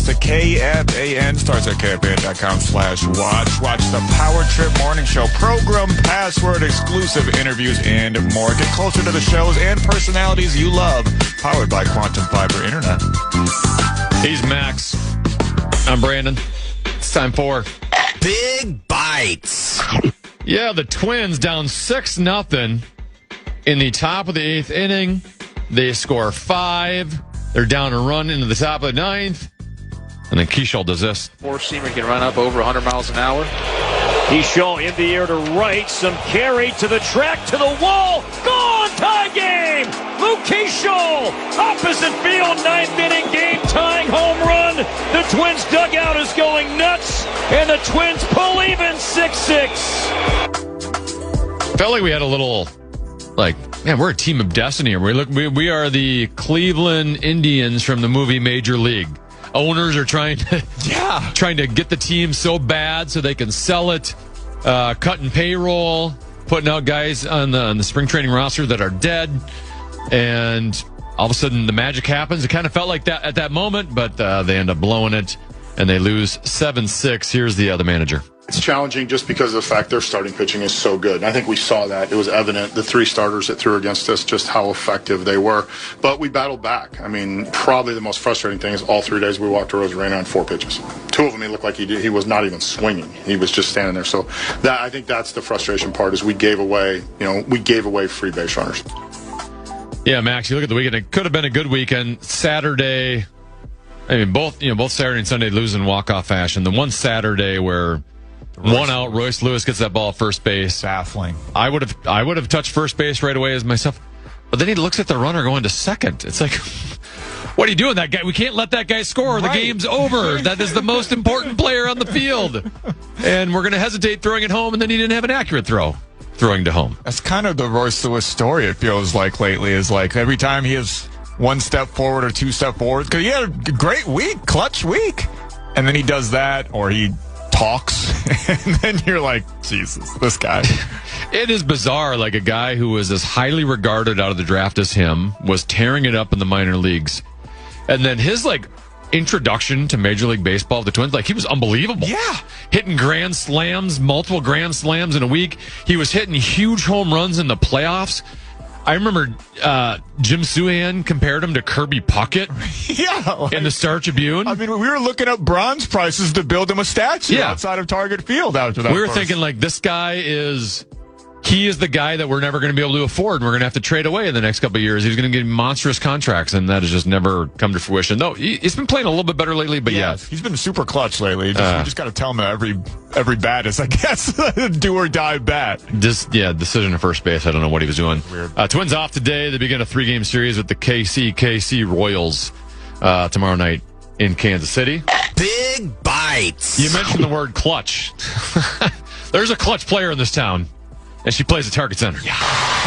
to KFAN. Starts at KFAN.com/watch. Watch the Power Trip Morning Show. Progrum, password, exclusive interviews, and more. Get closer to the shows and personalities you love. Powered by Quantum Fiber Internet. He's Max. I'm Brandon. It's time for Big Bytes. Yeah, the Twins down 6-0 in the top of the 8th inning. They score 5. They're down a run into the top of the 9th. And then Keishel does this. Four-seamer can run up over 100 miles an hour. Keishel in the air to right. Some carry to the track, to the wall. Gone! Tie game! Luke Keishel! Opposite field, 9th inning game tying home run. The Twins dugout is going nuts. And the Twins pull even 6-6. Felt like we had a little, man, we're a team of destiny. We are the Cleveland Indians from the movie Major League. Owners are trying to get the team so bad so they can sell it, cutting payroll, putting out guys on the spring training roster that are dead, and all of a sudden the magic happens. It kind of felt like that at that moment, but they end up blowing it, and they lose 7-6. Here's the other manager. It's challenging just because of the fact their starting pitching is so good. I think we saw that. It was evident, the 3 starters that threw against us, just how effective they were. But we battled back. I mean, probably the most frustrating thing is all 3 days we walked to Rosarena on 4 pitches. 2 of them he looked like he was not even swinging. He was just standing there. So I think that's the frustration part, is we gave away free base runners. Yeah, Max, you look at the weekend. It could have been a good weekend. Saturday, both Saturday and Sunday lose in walk-off fashion. The one Saturday where one out, Royce Lewis gets that ball at first base. Baffling. I would have touched first base right away as myself, but then he looks at the runner going to second. It's like, what are you doing, that guy? We can't let that guy score. The game's over. That is the most important player on the field, and we're going to hesitate throwing it home. And then he didn't have an accurate throwing to home. That's kind of the Royce Lewis story. It feels like lately is like every time he has 1 step forward or 2 step forward, because he had a great week, clutch week, and then he does that, or he talks, and then you're like, Jesus, this guy. It is bizarre. Like, a guy who was as highly regarded out of the draft as him was tearing it up in the minor leagues, and then his introduction to Major League Baseball, the Twins, he was unbelievable. Yeah, hitting grand slams, multiple grand slams in a week. He was hitting huge home runs in the playoffs. I remember Jim Souhan compared him to Kirby Puckett in the Star Tribune. I mean, we were looking up bronze prices to build him a statue outside of Target Field after that. We were thinking, this guy is the guy that we're never going to be able to afford. We're going to have to trade away in the next couple of years. He's going to get monstrous contracts, and that has just never come to fruition. No, he's been playing a little bit better lately, but he's been super clutch lately. You just got to tell him that every bat is, I guess, a do or die bat. Decision to first base. I don't know what he was doing. Weird. Twins off today. They begin a 3-game series with the KC Royals tomorrow night in Kansas City. Big Bytes. You mentioned the word clutch. There's a clutch player in this town, and she plays at Target Center. Yeah.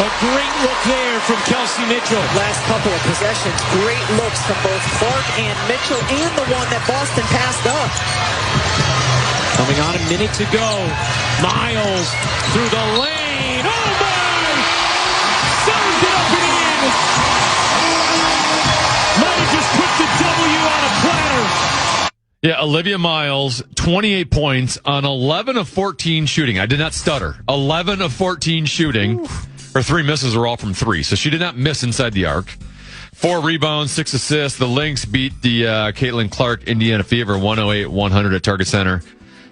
A great look there from Kelsey Mitchell. Last couple of possessions, great looks from both Clark and Mitchell, and the one that Boston passed up. Coming on a minute to go. Miles through the lane. Oh, my! Serves it up and in. Might have just put the W on a platter. Yeah, Olivia Miles, 28 points on 11 of 14 shooting. I did not stutter. 11 of 14 shooting. Her 3 misses were all from 3, so she did not miss inside the arc. 4 rebounds, 6 assists. The Lynx beat the Caitlin Clark Indiana Fever 108-100 at Target Center.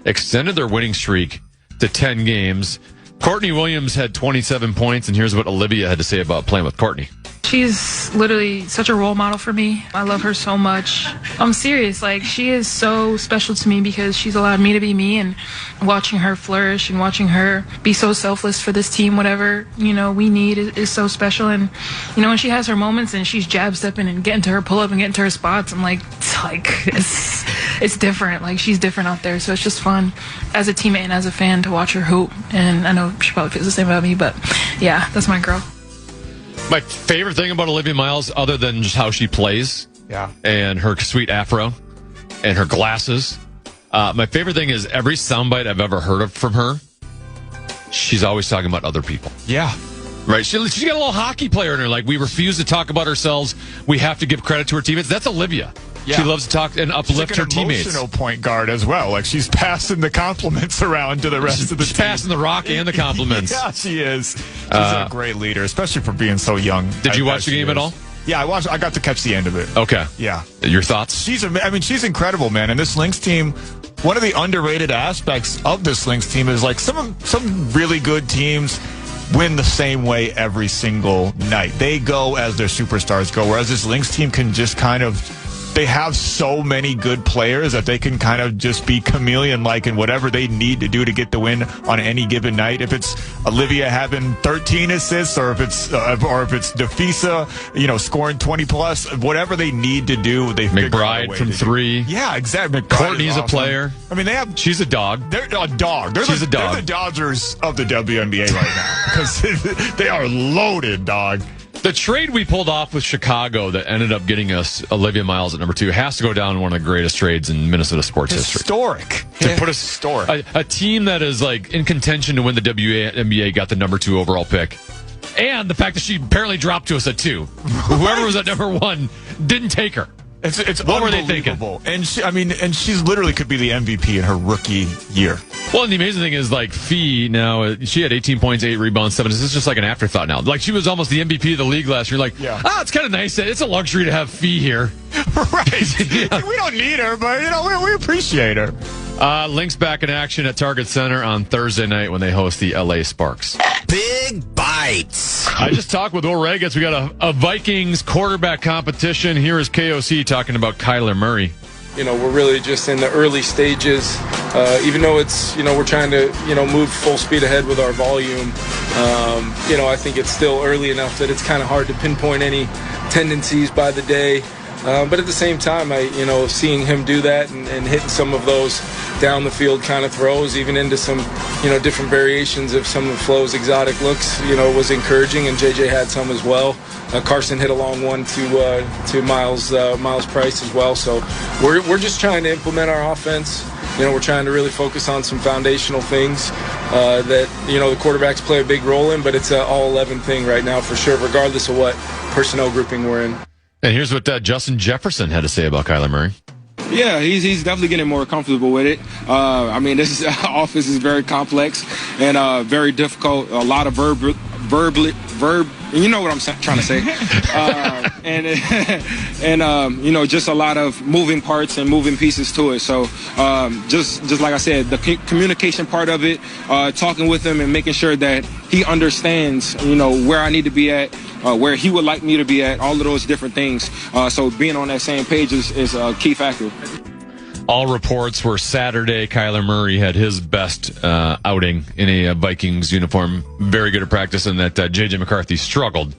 Extended their winning streak to 10 games. Courtney Williams had 27 points, and here's what Olivia had to say about playing with Courtney. She's literally such a role model for me. I love her so much. I'm serious. She is so special to me because she's allowed me to be me, and watching her flourish and watching her be so selfless for this team, whatever, we need is so special. And, when she has her moments and she's jab stepping and getting to her pull up and getting to her spots, I'm it's different. She's different out there. So it's just fun as a teammate and as a fan to watch her hoop. And I know she probably feels the same about me, but yeah, that's my girl. My favorite thing about Olivia Miles, other than just how she plays, and her sweet afro, and her glasses, my favorite thing is every soundbite I've ever heard of from her, she's always talking about other people. Yeah. Right? She's got a little hockey player in her. We refuse to talk about ourselves. We have to give credit to her teammates. That's Olivia. Yeah. She loves to talk and uplift her teammates. She's like an emotional point guard as well. Like, she's passing the compliments around to the rest of the team. She's passing the rock and the compliments. Yeah, she is. She's a great leader, especially for being so young. Did you watch the game at all? Yeah, I got to catch the end of it. Okay. Yeah. Your thoughts? She's incredible, man. And this Lynx team, one of the underrated aspects of this Lynx team is like some really good teams win the same way every single night. They go as their superstars go, whereas this Lynx team can just kind of, they have so many good players that they can kind of just be chameleon-like in whatever they need to do to get the win on any given night. If it's Olivia having 13 assists, or if it's Defisa, scoring 20 plus, whatever they need to do, they figure out a way from to 3. Do. Yeah, exactly. Courtney's awesome. A player. I mean, she's a dog. They're a dog. She's a dog. They're the Dodgers of the WNBA right now because they are loaded, dog. The trade we pulled off with Chicago that ended up getting us Olivia Miles at number 2 has to go down in one of the greatest trades in Minnesota sports history. Historic. To put a team that is like in contention to win the WNBA got the number 2 overall pick. And the fact that she apparently dropped to us at 2. Whoever was at number 1 didn't take her. It's what were they thinking? And she's literally could be the MVP in her rookie year. Well, and the amazing thing is, like, Fee now, she had 18 points, 8 rebounds, 7. This is just like an afterthought now. Like, she was almost the MVP of the league last year. Like, it's kind of nice. It's a luxury to have Fee here. Right. Yeah. We don't need her, but, we appreciate her. Lynx back in action at Target Center on Thursday night when they host the LA Sparks. Big Bytes. I just talked with Oregas. We got a Vikings quarterback competition. Here is KOC talking about Kyler Murray. We're really just in the early stages. Even though it's, we're trying to, move full speed ahead with our volume. I think it's still early enough that it's kind of hard to pinpoint any tendencies by the day. But at the same time, seeing him do that and hitting some of those down the field kind of throws, even into some, different variations of some of Flo's exotic looks, was encouraging. And JJ had some as well. Carson hit a long one to Miles Price as well. So we're just trying to implement our offense. We're trying to really focus on some foundational things that, the quarterbacks play a big role in, but it's an all-11 thing right now for sure, regardless of what personnel grouping we're in. And here's what Justin Jefferson had to say about Kyler Murray. Yeah, he's definitely getting more comfortable with it. This offense is very complex and very difficult. A lot of verb. You know what I'm trying to say. Just a lot of moving parts and moving pieces to it. So just like I said, the communication part of it, talking with him and making sure that he understands, where I need to be at, where he would like me to be at, all of those different things. So being on that same page is a key factor. All reports were Saturday. Kyler Murray had his best outing in a Vikings uniform. Very good at practice, and that J.J. McCarthy struggled.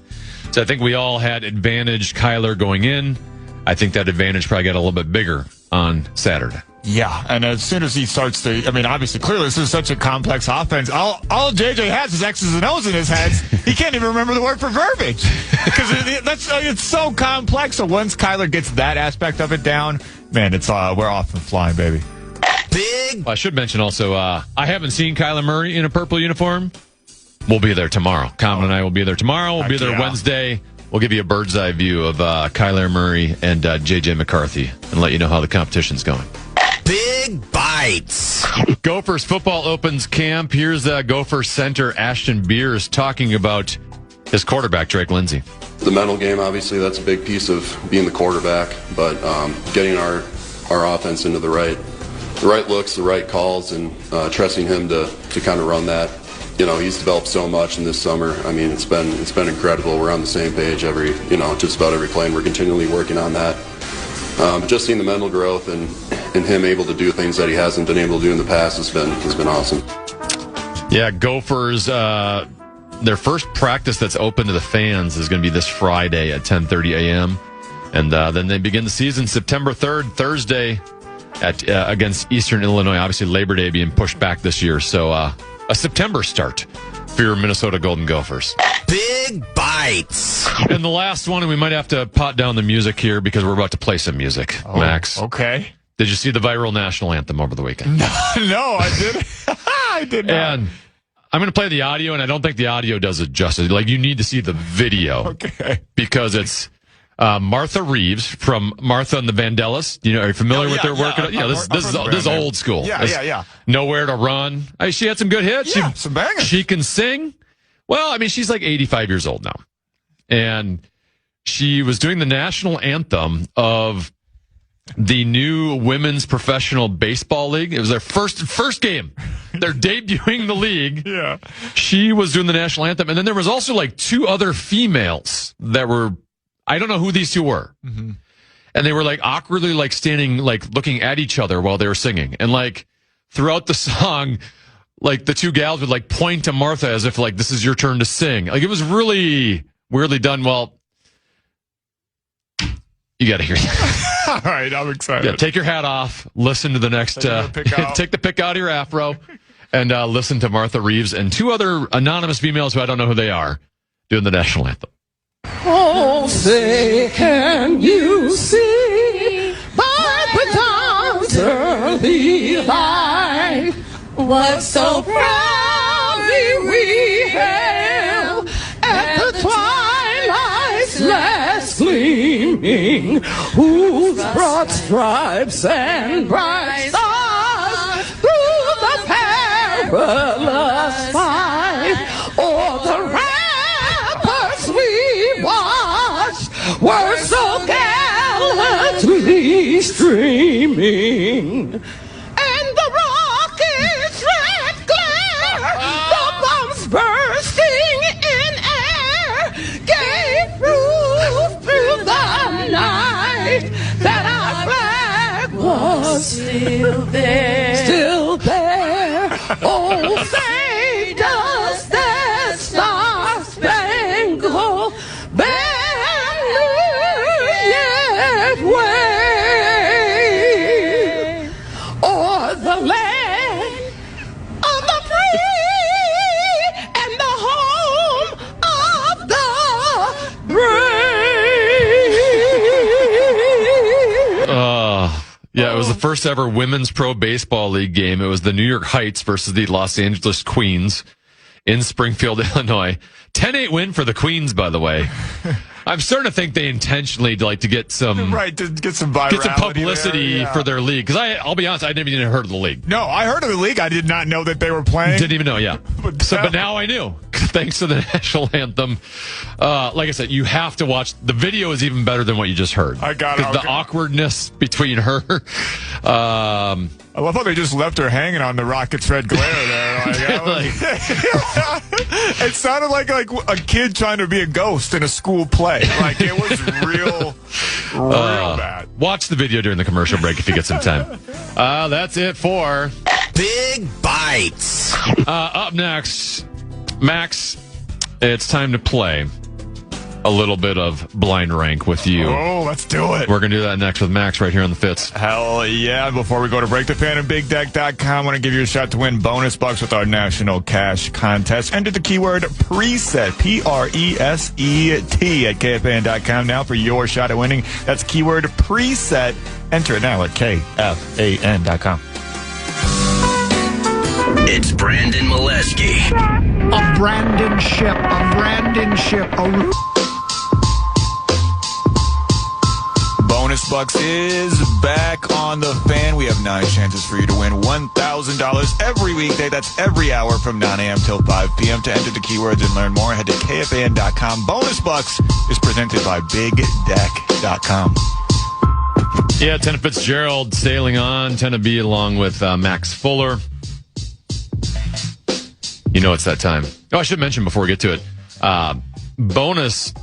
So I think we all had advantaged Kyler going in. I think that advantage probably got a little bit bigger on Saturday. Yeah, and as soon as he starts to, obviously, clearly this is such a complex offense. All JJ has is X's and O's in his head. He can't even remember the word for verbiage because it's so complex. So once Kyler gets that aspect of it down, man, we're off and flying, baby. Big. I should mention also, I haven't seen Kyler Murray in a purple uniform. We'll be there tomorrow. Common and I will be there tomorrow. We'll be there Wednesday. We'll give you a bird's eye view of Kyler Murray and J.J. McCarthy and let you know how the competition's going. Big Bytes. Gophers football opens camp. Here's Gophers center Ashton Beers talking about his quarterback, Drake Lindsay. The mental game, obviously, that's a big piece of being the quarterback, but getting our offense into the right looks, the right calls, and trusting him to kind of run that. He's developed so much in this summer. It's been incredible. We're on the same page just about every play, and we're continually working on that. But just seeing the mental growth and him able to do things that he hasn't been able to do in the past has been awesome. Yeah, Gophers, their first practice that's open to the fans is going to be this Friday at 10:30 a.m. And then they begin the season September 3rd, Thursday, against Eastern Illinois. Obviously, Labor Day being pushed back this year. So a September start for your Minnesota Golden Gophers. Big Bytes. And the last one, and we might have to pot down the music here because we're about to play some music, Max. Okay. Did you see the viral national anthem over the weekend? No, I didn't. I did not. And I'm going to play the audio, and I don't think the audio does it justice. Like, you need to see the video. Okay. Because it's Martha Reeves from Martha and the Vandellas. Are you familiar with their work? This is old school. Yeah. Nowhere to Run. She had some good hits. Yeah, some bangers. She can sing. Well, she's like 85 years old now. And she was doing the national anthem of the new women's professional baseball league. It was their first game. They're debuting the league. Yeah. She was doing the national anthem. And then there was also like two other females that were, I don't know who these two were. Mm-hmm. And they were like awkwardly like standing, like looking at each other while they were singing. And like throughout the song, like the two gals would like point to Martha as if like, this is your turn to sing. Like it was really weirdly done. Well, you got to hear that. All right, I'm excited. Yeah, take your hat off. Listen to the next. Take the pick out of your afro, and listen to Martha Reeves and two other anonymous females who I don't know who they are doing the national anthem. Oh, say, can you see by the dawn's early light what so proudly we hailed at the twilight's last gleaming, whose broad stripes and bright stars through the perilous fight o'er the ramparts we watched were so gallantly streaming, and the rocket's red glare, the bombs bursting in air, gave proof through the night that our flag was still there. Still there. Oh, say does that star-spangled banner yet wave o'er the land of the free and the home of the brave. Yeah, it was the first ever women's pro baseball league game. It was the New York Heights versus the Los Angeles Queens in Springfield, Illinois. 10-8 win for the Queens, by the way. I'm starting to think they intentionally like to get some to get some virality, get some publicity for their league. Because I'll be honest, I never even heard of the league. No, I heard of the league. I did not know that they were playing. Didn't even know. Yeah. But now I knew. Thanks to the national anthem. Like I said, you have to watch. The video is even better than what you just heard. I got it. The awkwardness between her. I love how they just left her hanging on the rocket's red glare there. It sounded like a kid trying to be a ghost in a school play. Like it was real bad. Watch the video during the commercial break if you get some time. That's it for Big Bytes. Up next, Max, it's time to play a little bit of blind rank with you. Oh, let's do it. We're going to do that next with Max right here on the Fitz. Hell yeah. Before we go to break, the fan and BigDeck.com want to give you a shot to win bonus bucks with our national cash contest. Enter the keyword preset, Preset, at KFAN.com now for your shot at winning. That's keyword preset. Enter it now at KFAN.com. It's Brandon Molesky. A Brandon ship. Bonus Bucks is back on the fan. We have 9 chances for you to win $1,000 every weekday. That's every hour from 9 a.m. till 5 p.m. To enter the keywords and learn more, head to KFAN.com. Bonus Bucks is presented by BigDeck.com. Yeah, Tana Fitzgerald sailing on. Tana B along with Max Fuller. You know it's that time. Oh, I should mention before we get to it. Bonus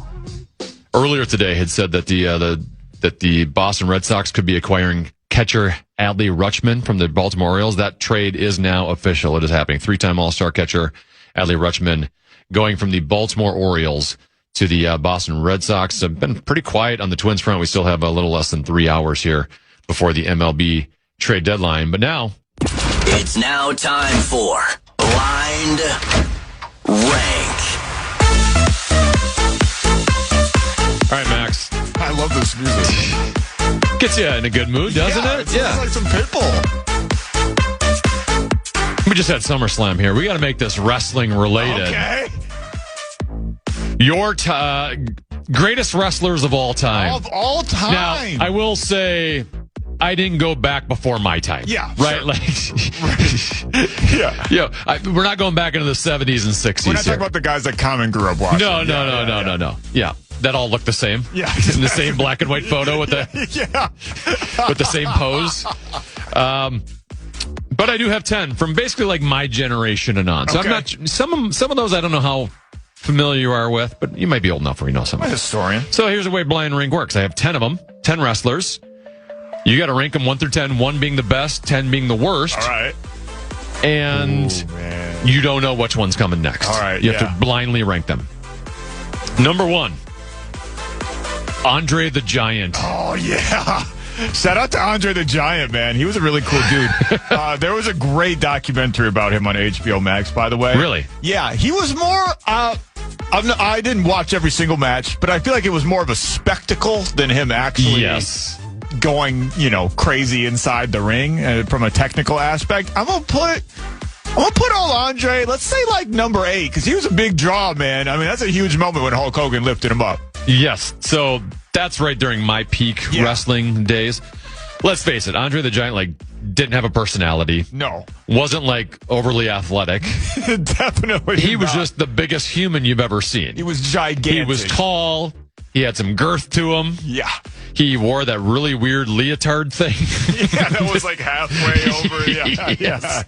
earlier today had said that the Boston Red Sox could be acquiring catcher Adley Rutschman from the Baltimore Orioles. That trade is now official. It is happening. 3-time All-Star catcher Adley Rutschman going from the Baltimore Orioles to the Boston Red Sox. Been pretty quiet on the Twins front. We still have a little less than 3 hours here before the MLB trade deadline. But now it's now time for Blind Rank. All right, Max. I love this music. Gets you in a good mood, doesn't it? It sounds like some Pitbull. We just had SummerSlam here. We got to make this wrestling related. Okay. Greatest wrestlers of all time. Of all time. Now, I will say, I didn't go back before my time. Yeah. Right? Sure. Like, yeah. We're not going back into the 70s and 60s. We're not talking about the guys that Common grew up watching. No. Yeah. That all look the same. Yeah. In the same black and white photo with the with the same pose. But I do have 10 from basically like my generation and on. So Okay. I'm not some of those I don't know how familiar you are with, but you might be old enough where you know some. I'm a historian. So here's the way blind rank works. I have 10 of them, 10 wrestlers. You got to rank them 1 through 10, 1 being the best, 10 being the worst. All right. And you don't know which one's coming next. All right, You have to blindly rank them. Number 1, Andre the Giant. Oh, yeah. Shout out to Andre the Giant, man. He was a really cool dude. There was a great documentary about him on HBO Max, by the way. Really? Yeah. He was more... I didn't watch every single match, but I feel like it was more of a spectacle than him actually going, crazy inside the ring from a technical aspect. I'm gonna put old Andre, let's say like number 8, because he was a big draw, man. I mean, that's a huge moment when Hulk Hogan lifted him up. Yes. So that's right during my peak wrestling days. Let's face it, Andre the Giant didn't have a personality. No. Wasn't overly athletic. Definitely. He was just the biggest human you've ever seen. He was gigantic. He was tall. He had some girth to him. Yeah. He wore that really weird leotard thing. Yeah, that was halfway over. Yeah. Yes.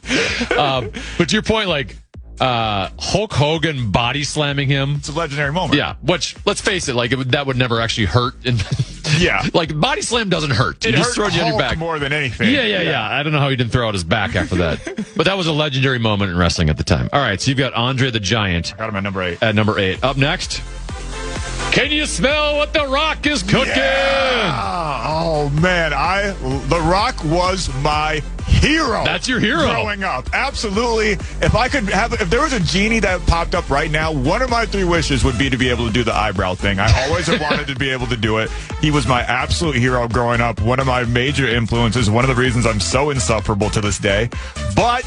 But to your point, Hulk Hogan body slamming him. It's a legendary moment. Yeah, which, let's face it, that would never actually hurt. Yeah. Body slam doesn't hurt. It just hurt throw you on your back. more than anything. Yeah. I don't know how he didn't throw out his back after that. But that was a legendary moment in wrestling at the time. All right, so you've got Andre the Giant. Got him at number 8. At number 8. Up next, can you smell what The Rock is cooking? Yeah. Oh, man. The Rock was my hero. That's your hero. Growing up. Absolutely. If there was a genie that popped up right now, one of my 3 wishes would be to be able to do the eyebrow thing. I always have wanted to be able to do it. He was my absolute hero growing up. One of my major influences. One of the reasons I'm so insufferable to this day. But...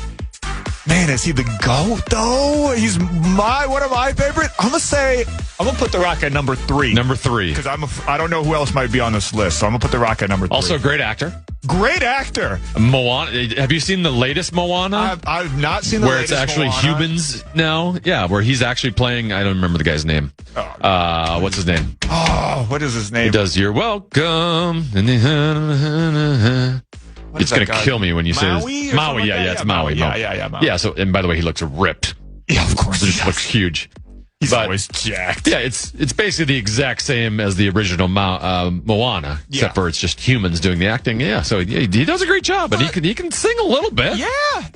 man, is he the GOAT, though? He's one of my favorite. I'm going to put The Rock at number 3. Number 3. Because I don't know who else might be on this list, so I'm going to put The Rock at number 3. Also, great actor. Great actor. Moana. Have you seen the latest Moana? I've not seen the latest where it's actually Moana. Humans now. Yeah, where he's actually playing, I don't remember the guy's name. What's his name? Oh, what is his name? He does You're Welcome. It's going to kill me when you say this. Maui, it's Maui. Yeah, Maui. Yeah, so, and by the way, he looks ripped. Yeah, of course. He just looks huge. He's always jacked. Yeah, it's basically the exact same as the original Moana, except for it's just humans doing the acting. Yeah, so he does a great job, and he can sing a little bit. Yeah,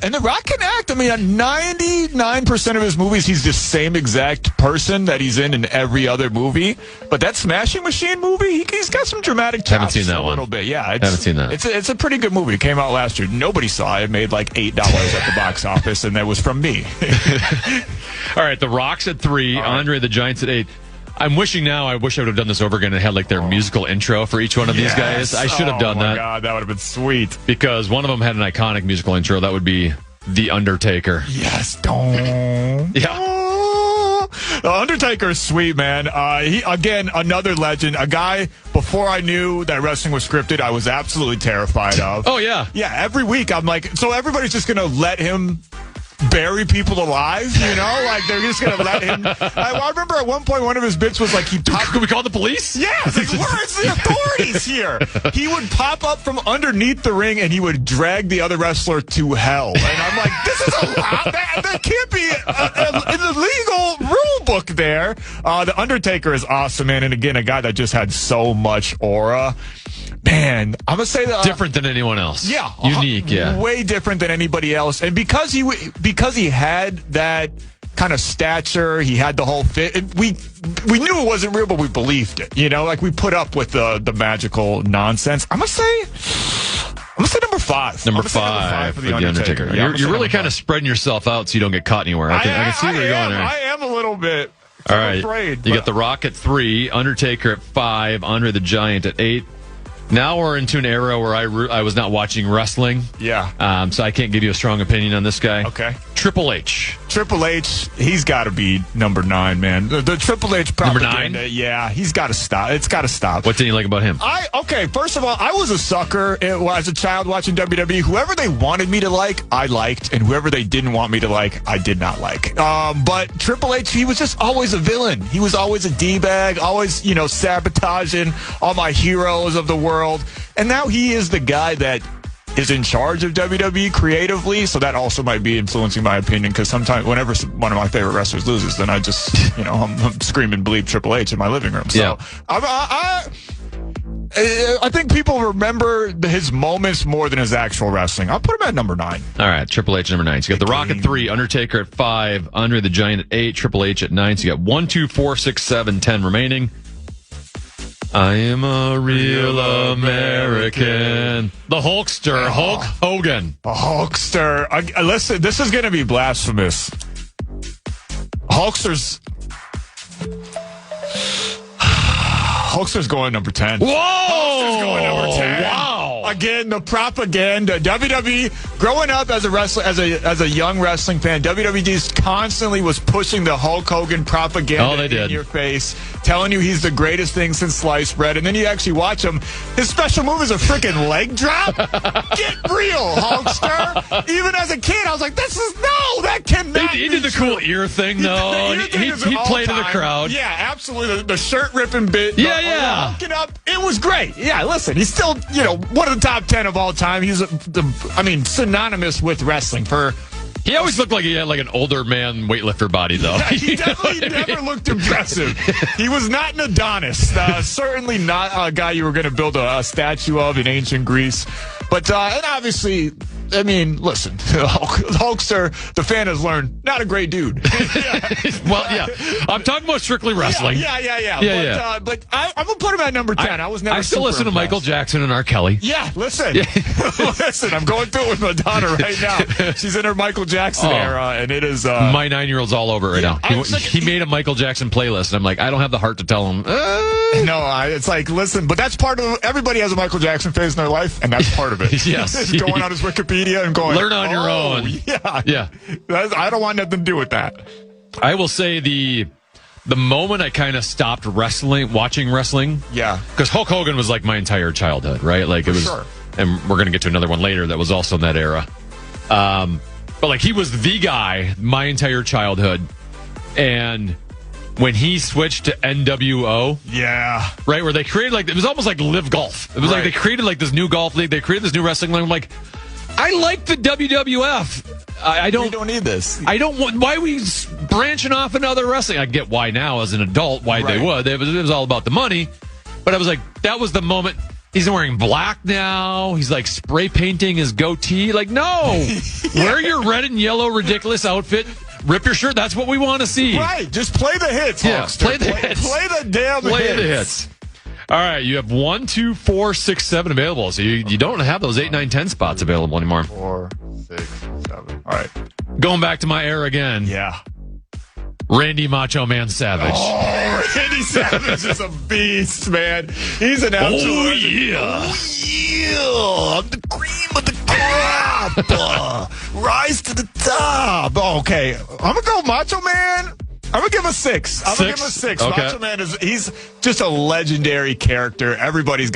and The Rock can act. I mean, 99% of his movies, he's the same exact person that he's in every other movie. But that Smashing Machine movie, he's got some dramatic chops. Haven't seen that a little bit. Yeah, haven't seen that. It's a pretty good movie. It came out last year. Nobody saw it. It made $8 at the box office, and that was from me. All right, The Rock's at 3, Andre the Giant's at 8. I wish I would have done this over again and had their musical intro for each one of these guys. I should have done that. Oh my God, that would have been sweet. Because one of them had an iconic musical intro. That would be The Undertaker. Yes. Yeah. The Undertaker is sweet, man. He, again, another legend. A guy, before I knew that wrestling was scripted, I was absolutely terrified of. Oh, yeah. Yeah, every week I'm so everybody's just going to let him bury people alive, they're just gonna let him. I remember at one point one of his bits was Can we call the police? Yeah, where's the authorities here? He would pop up from underneath the ring and he would drag the other wrestler to hell. And I'm like, this is allowed. There can't be an illegal rule book there. The Undertaker is awesome, man, and again, a guy that just had so much aura. Man, I'm gonna say different than anyone else. Yeah, unique. Yeah, way different than anybody else. And because he had that kind of stature, he had the whole fit. We knew it wasn't real, but we believed it. We put up with the magical nonsense. I'm gonna say number 5. Number 5 for the Undertaker. Yeah, you're really kind of spreading yourself out so you don't get caught anywhere. I can see where you're going there. I am a little bit. All right, afraid, you got The Rock at 3, Undertaker at 5, Andre the Giant at 8. Now we're into an era where I was not watching wrestling. Yeah. So I can't give you a strong opinion on this guy. Okay. Triple H. Triple H, he's got to be number 9, man. The Triple H propaganda. Number 9? Yeah, he's got to stop. It's got to stop. What didn't you like about him? Okay, first of all, I was a sucker as a child watching WWE. Whoever they wanted me to like, I liked, and whoever they didn't want me to like, I did not like. But Triple H, he was just always a villain. He was always a D-bag, always, sabotaging all my heroes of the world. And now he is the guy that is in charge of WWE creatively, so that also might be influencing my opinion, because sometimes whenever one of my favorite wrestlers loses, then I just, I'm screaming bleep Triple H in my living room. So yeah. I think people remember his moments more than his actual wrestling. I'll put him at number 9. All right, Triple H number 9. So you got The Rock at 3, Undertaker at 5, Andre the Giant at 8, Triple H at 9. So you got 1, 2, 4, 6, 7, 10 remaining. I am a real American. The Hulkster, Hulk Hogan. The Hulkster. Listen, this is going to be blasphemous. Hulkster's going number 10. Whoa! Hulkster's going number 10. Wow! Again, the propaganda. WWE, growing up as a wrestler, as a young wrestling fan, WWE just constantly was pushing the Hulk Hogan propaganda in your face, telling you he's the greatest thing since sliced bread. And then you actually watch him. His special move is a freaking leg drop. Get real, Hulkster. Even as a kid, I was like, that cannot He did the cool ear thing, though. He played to the crowd. Yeah, absolutely. The shirt ripping bit. Yeah. Hulking up. It was great. Yeah, listen, he's still, one of the top 10 of all time. He's, synonymous with wrestling for... He always looked like he had an older man weightlifter body, though. Yeah, he definitely never looked impressive. He was not an Adonis. Certainly not a guy you were going to build a statue of in ancient Greece. But, and obviously, listen, Hulkster, the fan has learned, not a great dude. Well, yeah. I'm talking about strictly wrestling. Yeah. But I'm going to put him at number 10. I still listen to Michael Jackson and R. Kelly. Yeah, listen. Listen, I'm going through it with Madonna right now. She's in her Michael Jackson era, and it is... my 9-year-old's all over it right now. He made a Michael Jackson playlist, and I'm like, I don't have the heart to tell him. No, it's like, listen, but that's part of... Everybody has a Michael Jackson phase in their life, and that's part of it. Yes. Going on his Wikipedia and going... Learn on your own. Yeah. I don't want nothing to do with that. I will say the moment I kind of stopped watching wrestling. Yeah. Because Hulk Hogan was like my entire childhood, right? Like it was... Sure. And we're going to get to another one later that was also in that era. But he was the guy my entire childhood. And when he switched to NWO. Yeah. Right, where they created it was almost like Live Golf. It was like they created this new golf league. They created this new wrestling league. I'm like, I like the WWF. I don't. We don't need this. I don't want. Why are we branching off into other wrestling? I get why now as an adult why they would. It was all about the money. But I was like, that was the moment. He's wearing black now. He's spray painting his goatee. No. Wear your red and yellow ridiculous outfit. Rip your shirt. That's what we want to see. Right. Just play the hits, Hulkster. Play the hits. Play the damn hits. Play the hits. All right. You have 1, 2, 4, 6, 7 available. So you don't have those 8, 9, 10 spots available anymore. 4, 6, 7. All right. Going back to my era again. Yeah. Randy Macho Man Savage. Oh, Randy Savage is a beast, man. He's an absolute... Oh, yeah. I'm the cream of the crop. Rise to the top. Okay. I'm going to go Macho Man. I'm going to give him a 6. I'm going to give him a 6. Okay. Macho Man he's just a legendary character. Everybody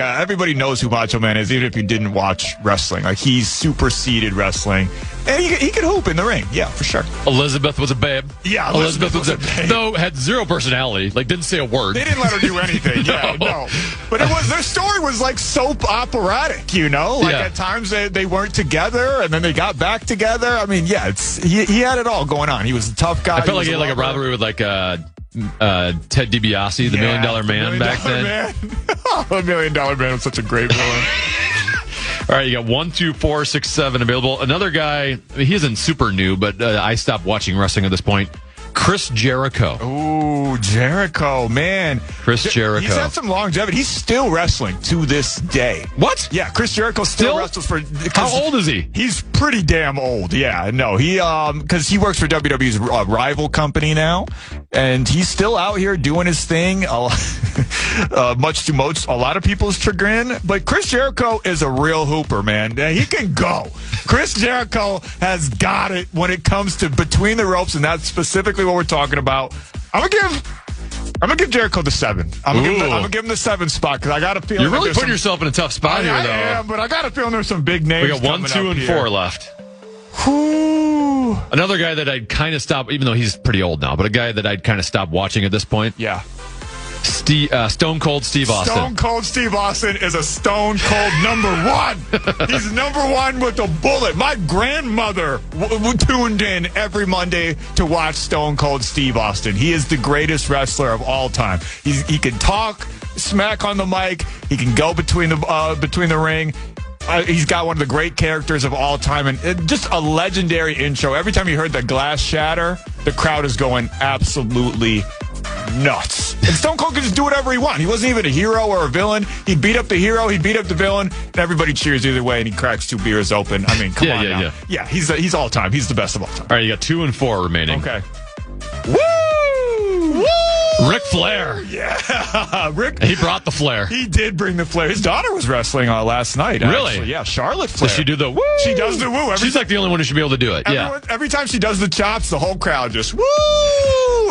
knows who Macho Man is, even if you didn't watch wrestling. He's superseded wrestling. And he could hoop in the ring. Yeah, for sure. Elizabeth was a babe. Yeah, Elizabeth was a babe. Though had zero personality. Didn't say a word. They didn't let her do anything. Yeah, no. But their story was soap operatic, At times they weren't together, and then they got back together. He had it all going on. He was a tough guy. I felt like he had a rivalry with Ted DiBiase, the $1 Million Man back then. The $1 Million Man was such a great villain. All right, you got 1, 2, 4, 6, 7 available. Another guy, he isn't super new, but I stopped watching wrestling at this point. Chris Jericho. Ooh, Jericho, man. Chris Jericho. He's had some longevity. He's still wrestling to this day. What? Yeah, Chris Jericho still wrestles for... How old is he? He's pretty damn old. Yeah, no. Because he works for WWE's rival company now, and he's still out here doing his thing, much to a lot of people's chagrin. But Chris Jericho is a real hooper, man. He can go. Chris Jericho has got it when it comes to between the ropes, and that's specifically what we're talking about. I'm gonna give Jericho the 7. I'm gonna give him the 7 spot because I got a feeling you're really putting yourself in a tough spot here, though. Yeah, but I got a feeling there's some big names. We got 1, 2, and 4 left. Whew. Another guy that I'd kind of stop, even though he's pretty old now, but a guy that I'd kind of stop watching at this point. Yeah. Stone Cold Steve Austin. Stone Cold Steve Austin is a Stone Cold number 1. He's number 1 with a bullet. My grandmother tuned in every Monday to watch Stone Cold Steve Austin. He is the greatest wrestler of all time. He can talk smack on the mic. He can go between the ring. He's got one of the great characters of all time, and just a legendary intro. Every time you heard the glass shatter, the crowd is going absolutely nuts. And Stone Cold could just do whatever he wanted. He wasn't even a hero or a villain. He'd beat up the hero, he'd beat up the villain, and everybody cheers either way, and he cracks 2 beers open. I mean, come on now. Yeah, he's all time. He's the best of all time. All right, you got 2 and 4 remaining. Okay. Woo! Ric Flair. Yeah. He brought the flair. He did bring the flair. His daughter was wrestling last night. Really? Actually. Yeah, Charlotte Flair. Does she do the woo? She does the woo. She's like the only one who should be able to do it. Every time she does the chops, the whole crowd just woo.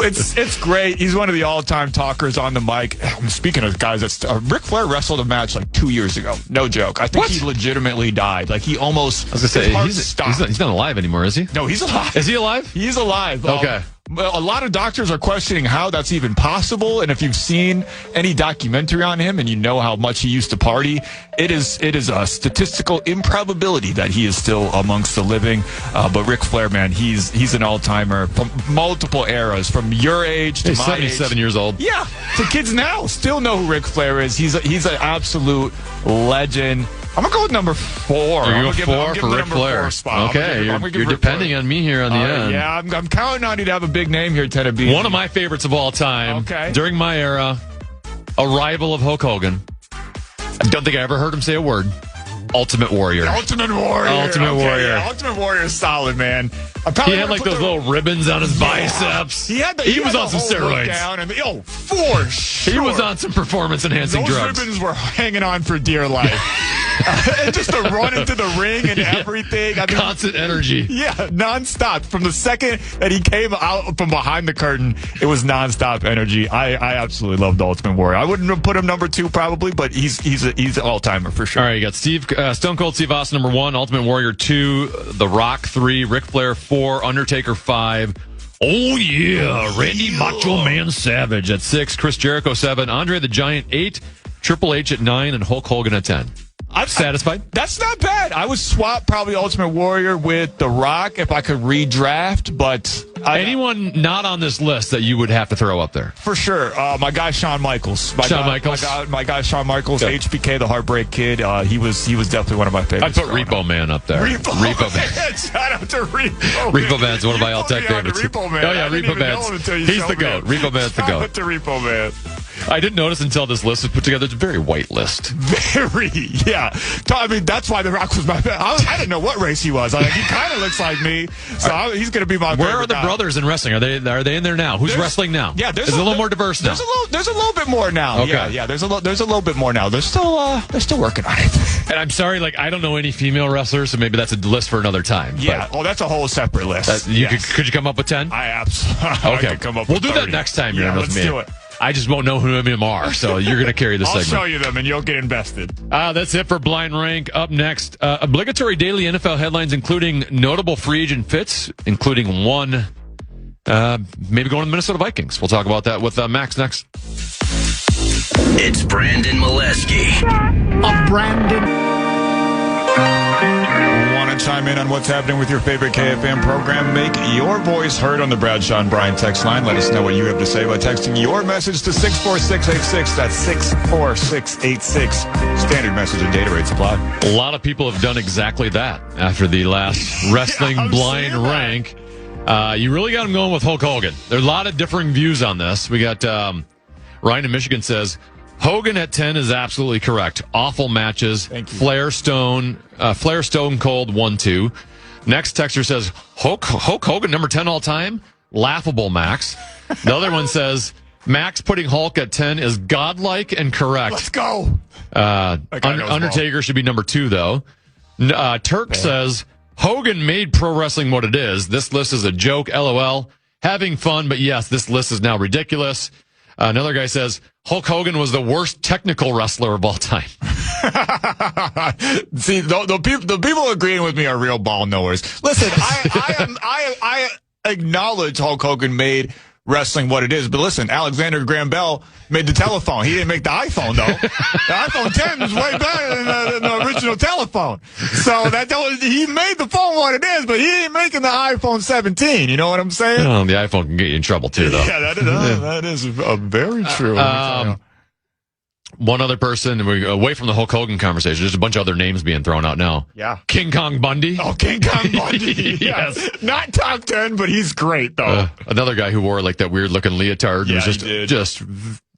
It's great. He's one of the all-time talkers on the mic. Speaking of guys, Ric Flair wrestled a match like 2 years ago. No joke. I think he legitimately died. Like he almost. I was gonna say he's not alive anymore, is he? No, he's alive. Is he alive? He's alive. Okay. A lot of doctors are questioning how that's even possible, and if you've seen any documentary on him and you know how much he used to party, it is a statistical improbability that he is still amongst the living. But Ric Flair, man, he's an all-timer from multiple eras, from your age to he's my 77 age. years old. Yeah, the kids now still know who Ric Flair is. He's an absolute legend. I'm going to go with number 4. You're going 4 for Ric Flair. Okay, you're depending on me here on the end. Yeah, I'm counting on you to have a big name here, Ted B. One of my favorites of all time. Okay. During my era, a rival of Hulk Hogan. I don't think I ever heard him say a word. Ultimate Warrior. Ultimate Warrior. Yeah, Ultimate Warrior is solid, man. He had like those little ribbons on his biceps. He was on some steroids. For sure. He was on some performance-enhancing drugs. Those ribbons were hanging on for dear life. Just to run into the ring and everything. I mean, constant energy. Yeah, nonstop. From the second that he came out from behind the curtain, it was nonstop energy. I absolutely loved the Ultimate Warrior. I wouldn't have put him number 2 probably, but he's an all-timer for sure. All right, you got Stone Cold Steve Austin number 1, Ultimate Warrior 2, The Rock 3, Ric Flair 4, Undertaker 5. Oh yeah, Randy Macho Man Savage at 6, Chris Jericho 7, Andre the Giant 8, Triple H at 9, and Hulk Hogan at 10. I'm satisfied. That's not bad. I would swap probably Ultimate Warrior with The Rock if I could redraft, but anyone not on this list that you would have to throw up there? For sure. My guy Shawn Michaels. My guy Shawn Michaels, yeah. HBK, the Heartbreak Kid. He was definitely one of my favorites. I'd put Repo Man up there. Repo Man. Shout out to Repo Man. Repo Man's one of my all-time favorites. Repo Man. Oh yeah, Repo Man's. He's the GOAT. Repo Man's the GOAT. Shout out to Repo Man. I didn't notice until this list was put together. It's a very white list. Very, yeah. I mean, that's why The Rock was my favorite. I didn't know what race he was. He kind of looks like me, so he's going to be my favorite. Where are the brothers in wrestling? Are they in there now? Who's wrestling now? Yeah, there's a little more diverse now. There's a little bit more now. Okay. Yeah. There's a little bit more now. They're still working on it. And I'm sorry, I don't know any female wrestlers, so maybe that's a list for another time. Yeah. That's a whole separate list. Could you come up with 10? I absolutely. Okay. Could come up we'll with do 30. that next time. You're let's do it. I just won't know who any of them are, so you're going to carry the segment. I'll show you them, and you'll get invested. That's it for Blind Rank. Up next, obligatory daily NFL headlines, including notable free agent fits, including one maybe going to the Minnesota Vikings. We'll talk about that with Max next. It's Brandon Molesky. Brandon. Want to chime in on what's happening with your favorite KFAN program? Make your voice heard on the Bradshaw and Brian text line. Let us know what you have to say by texting your message to 64686. That's 64686. Standard message and data rates apply. A lot of people have done exactly that after the last Wrestling Blind Rank. You really got him going with Hulk Hogan. There are a lot of differing views on this. We got Ryan in Michigan says, Hogan at 10 is absolutely correct. Awful matches. Thank you. Flair Stone Cold 1-2. Next texter says, Hulk Hogan number 10 all time? Laughable, Max. The other one says, Max putting Hulk at 10 is godlike and correct. Let's go. Undertaker should be number 2, though. Turk says, Hogan made pro wrestling what it is. This list is a joke, LOL. Having fun, but yes, this list is now ridiculous. Another guy says, Hulk Hogan was the worst technical wrestler of all time. See, the people agreeing with me are real ball knowers. Listen, I acknowledge Hulk Hogan made wrestling what it is, but listen, Alexander Graham Bell made the telephone. He didn't make the iPhone, though. The iPhone 10 is way better than the original telephone. So he made the phone what it is, but he ain't making the iPhone 17. You know what I'm saying? Oh, the iPhone can get you in trouble, too, though. Yeah, that is very true. One other person, away from the Hulk Hogan conversation, there's a bunch of other names being thrown out now. Yeah. King Kong Bundy. Oh, King Kong Bundy. Yes. Not top 10, but he's great, though. Another guy who wore like that weird looking leotard. Yeah, was just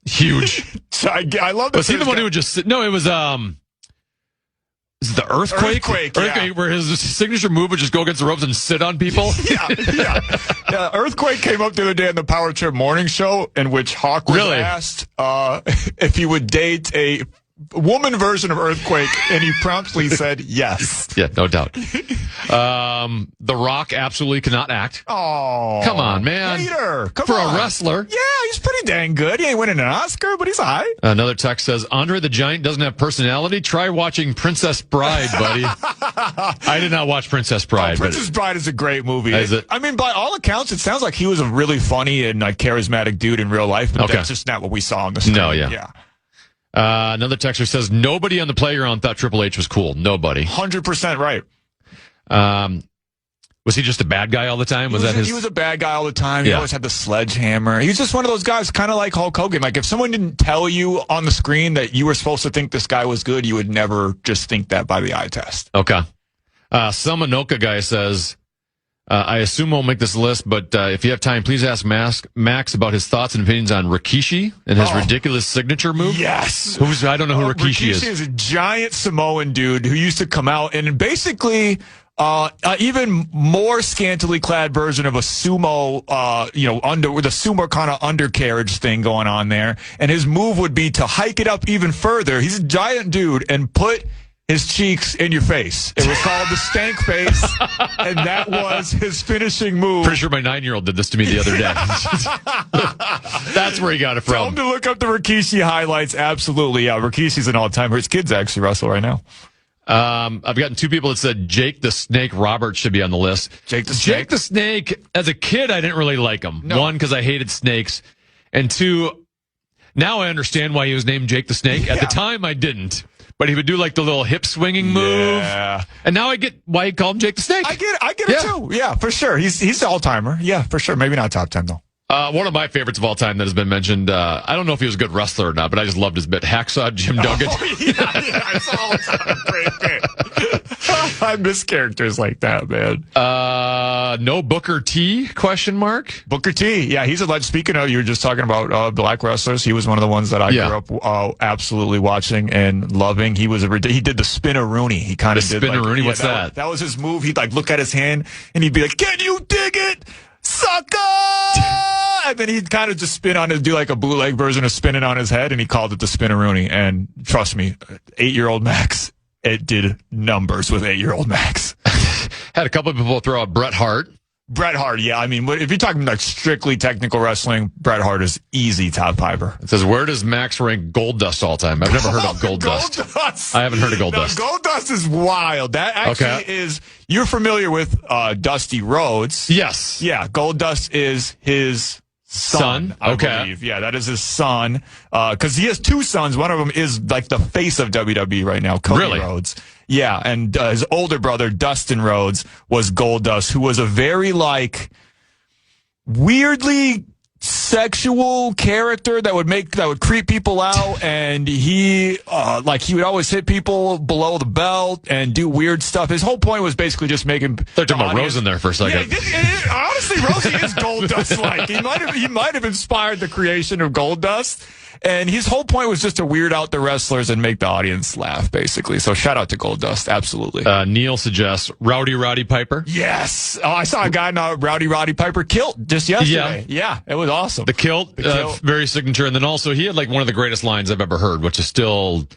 huge. I love this. Was he the one who would just sit? No, it was is it the Earthquake? Yeah. Where his signature move would just go against the ropes and sit on people? Yeah. Earthquake came up the other day on the Power Trip morning show, in which Hawk was asked if he would date a woman version of Earthquake, and he promptly said yes. Yeah, no doubt. The Rock absolutely cannot act. Oh, come on, man! Hater. Come for on. A wrestler. Yeah, he's pretty dang good. He ain't winning an Oscar, but he's all right. Another text says, Andre the Giant doesn't have personality. Try watching Princess Bride, buddy. I did not watch Princess Bride. Princess Bride is a great movie. Is it? I mean, by all accounts, it sounds like he was a really funny and charismatic dude in real life, but that's just not what we saw on the screen. No, yeah. Another texter says, nobody on the playground thought Triple H was cool. Nobody. 100% right. Was he just a bad guy all the time? He was a bad guy all the time. He always had the sledgehammer. He was just one of those guys, kind of like Hulk Hogan. Like, if someone didn't tell you on the screen that you were supposed to think this guy was good, you would never just think that by the eye test. Okay. Some Anoka guy says, I assume won't make this list, but if you have time, please ask Max about his thoughts and opinions on Rikishi and his ridiculous signature move. Yes. I don't know who Rikishi is. Rikishi is a giant Samoan dude who used to come out and basically even more scantily clad version of a sumo, with a sumo kind of undercarriage thing going on there. And his move would be to hike it up even further. He's a giant dude and put his cheeks in your face. It was called the stank face, and that was his finishing move. Pretty sure my 9-year-old did this to me the other day. That's where he got it from. Tell him to look up the Rikishi highlights. Absolutely, yeah. Rikishi's an all-timer. His kids actually wrestle right now. I've gotten 2 people that said Jake the Snake Roberts should be on the list. Jake the Snake, as a kid, I didn't really like him. No. 1, because I hated snakes. And 2, now I understand why he was named Jake the Snake. At the time, I didn't. But he would do like the little hip swinging move. Yeah. And now I get why he called him Jake the Snake. I get it too. Yeah, for sure. He's an all-timer. Yeah, for sure. Maybe not top 10 though. One of my favorites of all time that has been mentioned, I don't know if he was a good wrestler or not, but I just loved his bit. Hacksaw Jim Duggan. Oh, yeah, it's all time great bit. I miss characters like that, man. No Booker T, ? Booker T, yeah, he's a legend. Speaking of, you were just talking about black wrestlers. He was one of the ones that I grew up absolutely watching and loving. He did the spin-a-rooney. He kind of did spin-a-rooney. What's that? That was his move. He'd like look at his hand and he'd be like, "Can you dig it, sucker?" And then he'd kind of just do like a bootleg version of spinning on his head, and he called it the spin-a-rooney. And trust me, 8-year-old Max, it did numbers with 8-year-old Max. Had a couple of people throw out Bret Hart. Bret Hart, yeah. I mean, if you're talking like strictly technical wrestling, Bret Hart is easy top 5er. It says, where does Max rank Goldust all time? I've never heard of Goldust. I haven't heard of Goldust. No, Goldust is wild. That actually is, you're familiar with Dusty Rhodes. Yes. Yeah, Goldust is his son, I believe. Yeah, that is his son. Because he has 2 sons. One of them is like the face of WWE right now, Cody Rhodes. Yeah, and his older brother, Dustin Rhodes, was Goldust, who was a very, weirdly sexual character that would creep people out, and he would always hit people below the belt and do weird stuff. His whole point was basically just making. They're talking about Rosen there for a second. Yeah, honestly, Rosie is Goldust-like. He might have inspired the creation of Goldust. And his whole point was just to weird out the wrestlers and make the audience laugh, basically. So shout out to Goldust, absolutely. Neil suggests Roddy Piper. Yes. Oh, I saw a guy named Roddy Piper kilt just yesterday. Yeah, it was awesome. The kilt. Very signature. And then also he had like one of the greatest lines I've ever heard, which is still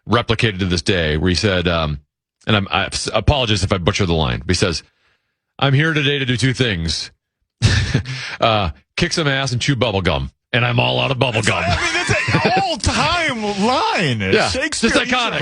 replicated to this day, where he said, and I apologize if I butcher the line, but he says, "I'm here today to do two things. Kick some ass and chew bubble gum. And I'm all out of bubble gum." I mean, that's an all-time line. Yeah, Shakespeare. just iconic.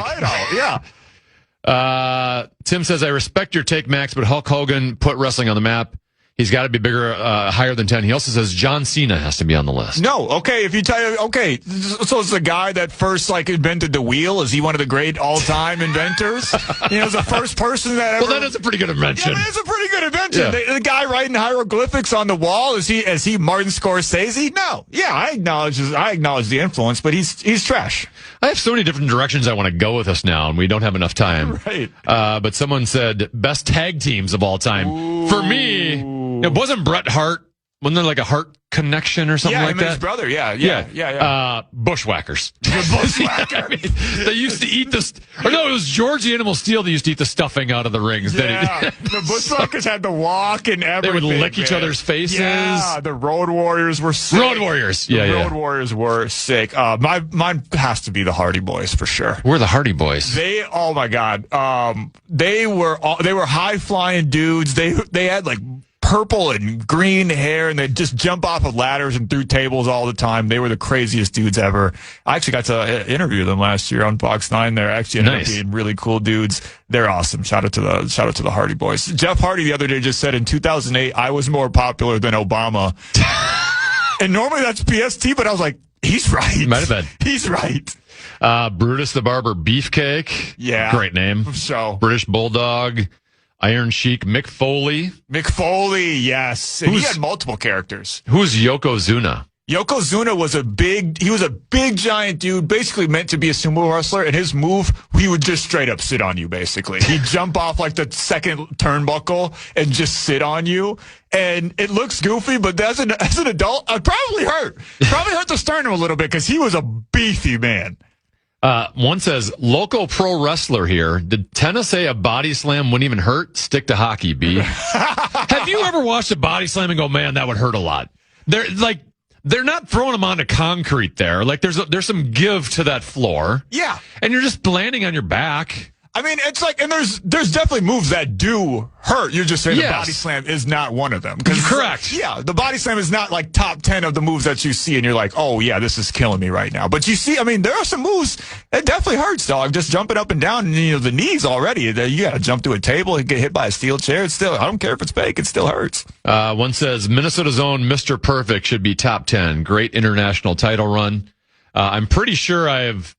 Yeah. Tim says, "I respect your take, Max, but Hulk Hogan put wrestling on the map. He's got to be bigger, higher than 10. He also says John Cena has to be on the list. No, okay. If you tell you, okay, so it's the guy that first invented the wheel. Is he one of the great all-time inventors? Is the first person that ever. Well, that is a pretty good invention. Yeah, it's a pretty good invention. Yeah. The guy writing hieroglyphics on the wall, is he Martin Scorsese? No. Yeah, I acknowledge the influence, but he's trash. I have so many different directions I want to go with this now, and we don't have enough time. Right. But someone said best tag teams of all time. Ooh. For me, it wasn't Bret Hart. Wasn't there like a Hart connection or something like that? Yeah, his brother. Yeah. Bushwhackers. Bushwhacker. I mean, they used to eat this. Or no, it was George the Animal Steel that used to eat the stuffing out of the rings. Yeah. The Bushwhackers had to walk and everything. They would lick each other's faces. Yeah, the Road Warriors were sick. Road Warriors. Road Warriors were sick. Mine has to be the Hardy Boys for sure. We're the Hardy Boys. Oh my God. They were high flying dudes. They had like purple and green hair, and they'd just jump off of ladders and through tables all the time. They were the craziest dudes ever. I actually got to interview them last year on Fox 9. They're actually being really cool dudes. They're awesome. Shout out to the Hardy Boys. Jeff Hardy the other day just said in 2008 I was more popular than Obama. And normally that's PST, but I was like, he's right. Might have been. He's right. Brutus the Barber Beefcake. Yeah. Great name. So British Bulldog. Iron Sheik, Mick Foley. Mick Foley, yes. And he had multiple characters. Who's Yokozuna? Yokozuna was a big giant dude, basically meant to be a sumo wrestler, and his move, he would just straight up sit on you, basically. He'd jump off like the second turnbuckle and just sit on you. And it looks goofy, but as an adult, it probably hurt. Probably hurt the sternum a little bit because he was a beefy man. One says, local pro wrestler here. Did tennis say a body slam wouldn't even hurt? Stick to hockey, B. Have you ever watched a body slam and go, man, that would hurt a lot? They're not throwing them onto concrete there. Like there's some give to that floor. Yeah. And you're just landing on your back. I mean, it's like, and there's definitely moves that do hurt. You're just saying the body slam is not one of them. Correct. Yeah, the body slam is not like top 10 of the moves that you see, and you're like, oh yeah, this is killing me right now. But you see, I mean, there are some moves that definitely hurts, dog. Just jumping up and down, and the knees already. You got to jump through a table and get hit by a steel chair. It's still, I don't care if it's fake, it still hurts. One says Minnesota's own Mr. Perfect should be top 10. Great international title run. I'm pretty sure I've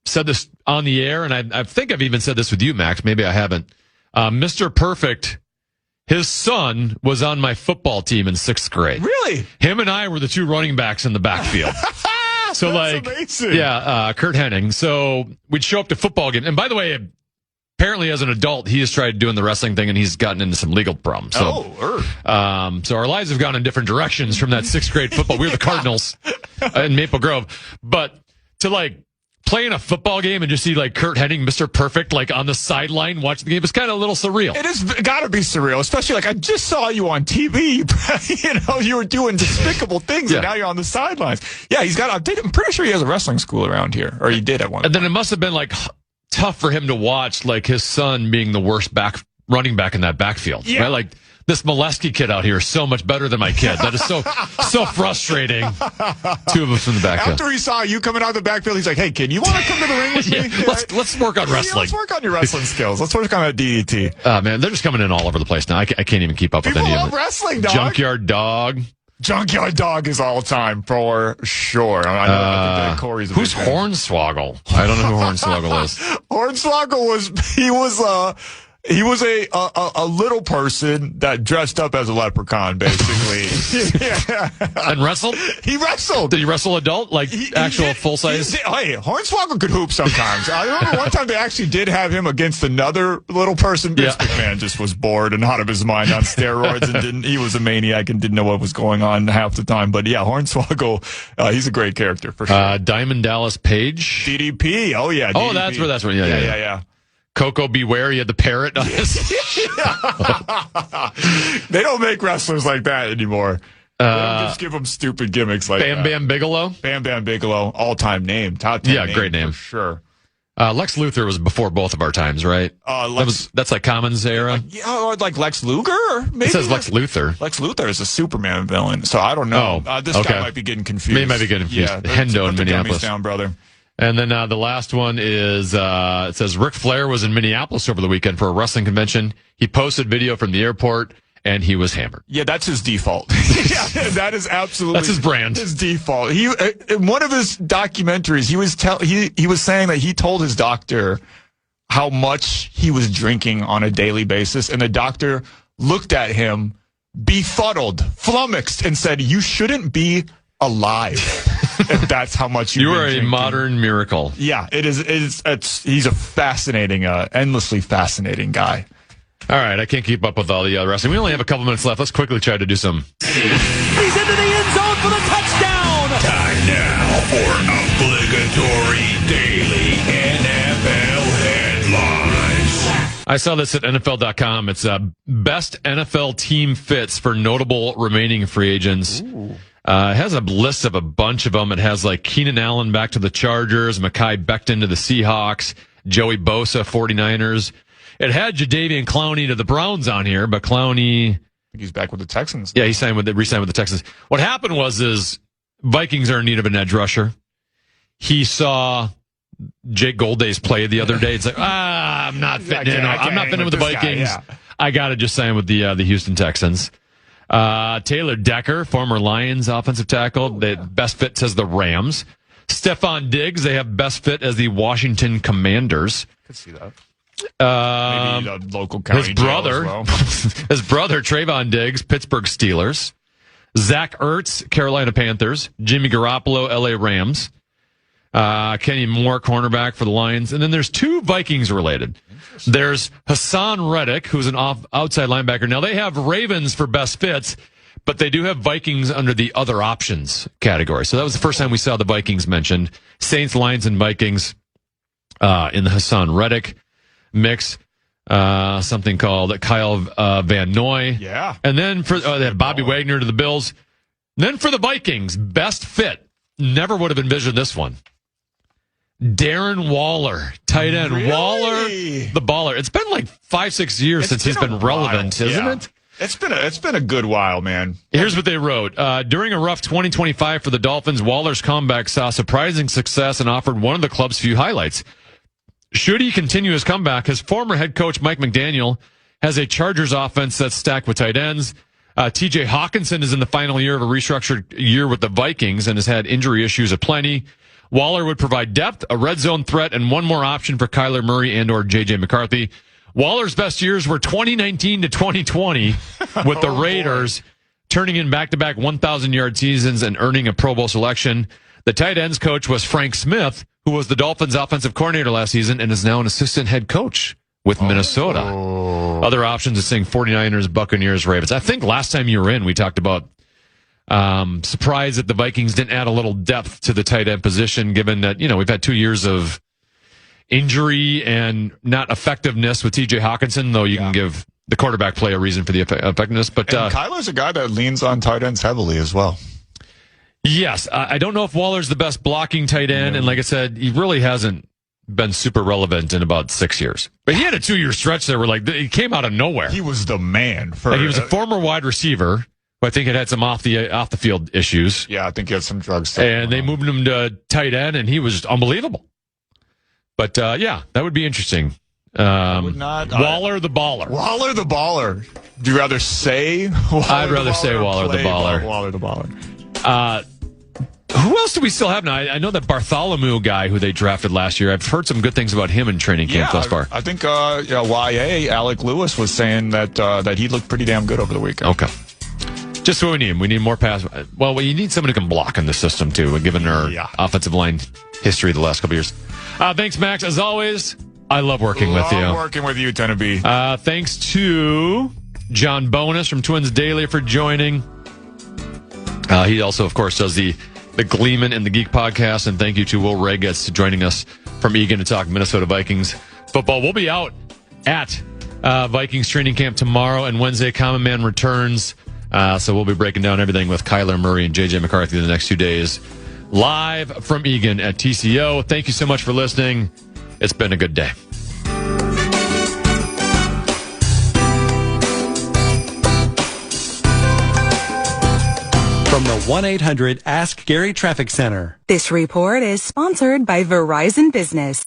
said this on the air, and I think I've even said this with you, Max. Maybe I haven't. Mr. Perfect, his son was on my football team in 6th grade. Really? Him and I were the two running backs in the backfield. So that's amazing. Yeah, Kurt Hennig. So we'd show up to football games. And by the way, apparently as an adult, he has tried doing the wrestling thing, and he's gotten into some legal problems. So, so our lives have gone in different directions from that 6th grade football. We were the Cardinals in Maple Grove. But to play in a football game and just see Kurt Hennig, Mr. Perfect, on the sideline watching the game, it's kind of a little surreal. It is got to be surreal, especially I just saw you on TV. You were doing despicable things, and now you're on the sidelines. Yeah, I'm pretty sure he has a wrestling school around here, or he did at one. And then it must have been tough for him to watch his son being the worst running back in that backfield. Yeah. Right? This Molesky kid out here is so much better than my kid. That is so frustrating. Two of us in the backfield. After he saw you coming out of the backfield, he's like, "Hey, kid, you want to come to the ring with me? Let's work on wrestling. Let's work on your wrestling skills. Let's work on that DDT." Man, they're just coming in all over the place now. I can't even keep up with any of it. People love wrestling, dog. Junkyard Dog. Junkyard Dog is all time for sure. I know that Corey's a who's Hornswoggle? I don't know who Hornswoggle is. Hornswoggle was He was a little person that dressed up as a leprechaun, basically. Yeah. And wrestled? He wrestled. Did he wrestle adult? Like actual full-size? Hey, Hornswoggle could hoop sometimes. I remember one time they actually did have him against another little person. Vince McMahon just was bored and out of his mind on steroids and he was a maniac and didn't know what was going on half the time. But yeah, Hornswoggle, he's a great character for sure. Diamond Dallas Page? DDP. Oh, yeah. Oh, DDP. that's where. Yeah. Coco Beware, he had the parrot on his. They don't make wrestlers like that anymore. They don't just give them stupid gimmicks like Bam that. Bam Bigelow? Bam Bam Bigelow, all-time name. Top 10 name, great name. for sure. Lex Luthor was before both of our times, right? That's like Common's era? Or like Lex Luger? Maybe it says Lex Luthor. Lex Luthor is a Superman villain, so I don't know. This guy might be getting confused. He might be getting confused. Yeah, Hendo in Minneapolis. Down, brother. And then the last one is, it says Ric Flair was in Minneapolis over the weekend for a wrestling convention. He posted video from the airport, and he was hammered. Yeah, that's his default. Yeah, that is absolutely... That's his brand. His default. He in one of his documentaries, he was saying that he told his doctor how much he was drinking on a daily basis, and the doctor looked at him befuddled, flummoxed, and said, "You shouldn't be alive if that's how much you are a modern miracle." Yeah, it is. He's a fascinating, endlessly fascinating guy. All right, I can't keep up with all the wrestling. We only have a couple minutes left. Let's quickly try to do some. He's into the end zone for the touchdown. Time now for obligatory daily NFL headlines. I saw this at NFL.com. It's best NFL team fits for notable remaining free agents. It has a list of a bunch of them. It has like Keenan Allen back to the Chargers, Mekhi Becton to the Seahawks, Joey Bosa, 49ers. It had Jadeveon Clowney to the Browns on here, but Clowney... I think he's back with the Texans. Yeah, he re-signed with the Texans. What happened was Vikings are in need of an edge rusher. He saw Jake Golday's play the other day. It's like, I'm not fitting in. I'm not fitting with the Vikings. Guy, yeah. I got to just sign with the Houston Texans. Taylor Decker, former Lions offensive tackle. The best fit says the Rams. Stephon Diggs, they have best fit as the Washington Commanders. Could see that. Maybe the local county his brother, well. his brother Trayvon Diggs, Pittsburgh Steelers. Zach Ertz, Carolina Panthers. Jimmy Garoppolo, LA Rams. Kenny Moore, cornerback for the Lions. And then there's two Vikings related. There's Hassan Reddick, who's an outside linebacker. Now they have Ravens for best fits, but they do have Vikings under the other options category. So that was the first time we saw the Vikings mentioned. Saints, Lions, and Vikings in the Hassan Reddick mix. Something called Kyle Van Noy. Yeah. And then for they have Bobby Wagner to the Bills. Then for the Vikings, best fit. Never would have envisioned this one. Darren Waller, tight end. Really? Waller, the baller. It's been like 5-6 years since he's been relevant, isn't it? It's been a good while, man. Here's what they wrote. During a rough 2025 for the Dolphins, Waller's comeback saw surprising success and offered one of the club's few highlights. Should he continue his comeback, his former head coach, Mike McDaniel, has a Chargers offense that's stacked with tight ends. TJ Hawkinson is in the final year of a restructured year with the Vikings and has had injury issues aplenty. Waller would provide depth, a red zone threat, and one more option for Kyler Murray and or J.J. McCarthy. Waller's best years were 2019 to 2020 with the Raiders, turning in back-to-back 1,000-yard seasons and earning a Pro Bowl selection. The tight ends coach was Frank Smith, who was the Dolphins' offensive coordinator last season and is now an assistant head coach with Minnesota. Other options are saying 49ers, Buccaneers, Ravens. I think last time you were in, we talked about surprised that the Vikings didn't add a little depth to the tight end position, given that, we've had 2 years of injury and not effectiveness with TJ Hawkinson, though you can give the quarterback play a reason for the effectiveness. But Kyler's a guy that leans on tight ends heavily as well. Yes. I don't know if Waller's the best blocking tight end. And like I said, he really hasn't been super relevant in about 6 years. But he had a 2-year stretch there where he came out of nowhere. He was the man. He was a former wide receiver. I think it had some off the field issues. Yeah, I think he had some drugs. And they moved him to tight end, and he was unbelievable. But that would be interesting. Waller the baller. Waller the baller. Do you rather say Waller I'd rather say Waller the baller. Waller the baller. Who else do we still have now? I know that Bartholomew guy who they drafted last year. I've heard some good things about him in training camp thus far. I think YA, Alec Lewis, was saying that he looked pretty damn good over the weekend. Okay. Just what we need. We need more pass. Well, you need someone who can block in the system, too, given our offensive line history the last couple years. Thanks, Max. As always, I love working with you. Love working with you, Tenna B. Thanks to John Bonus from Twins Daily for joining. He also, of course, does the Gleeman and the Geek podcast. And thank you to Will Regetz joining us from Eagan to talk Minnesota Vikings football. We'll be out at Vikings training camp tomorrow, and Wednesday Common Man returns. So we'll be breaking down everything with Kyler Murray and J.J. McCarthy the next 2 days. Live from Eagan at TCO. Thank you so much for listening. It's been a good day. From the 1-800-ASK-GARY Traffic Center. This report is sponsored by Verizon Business.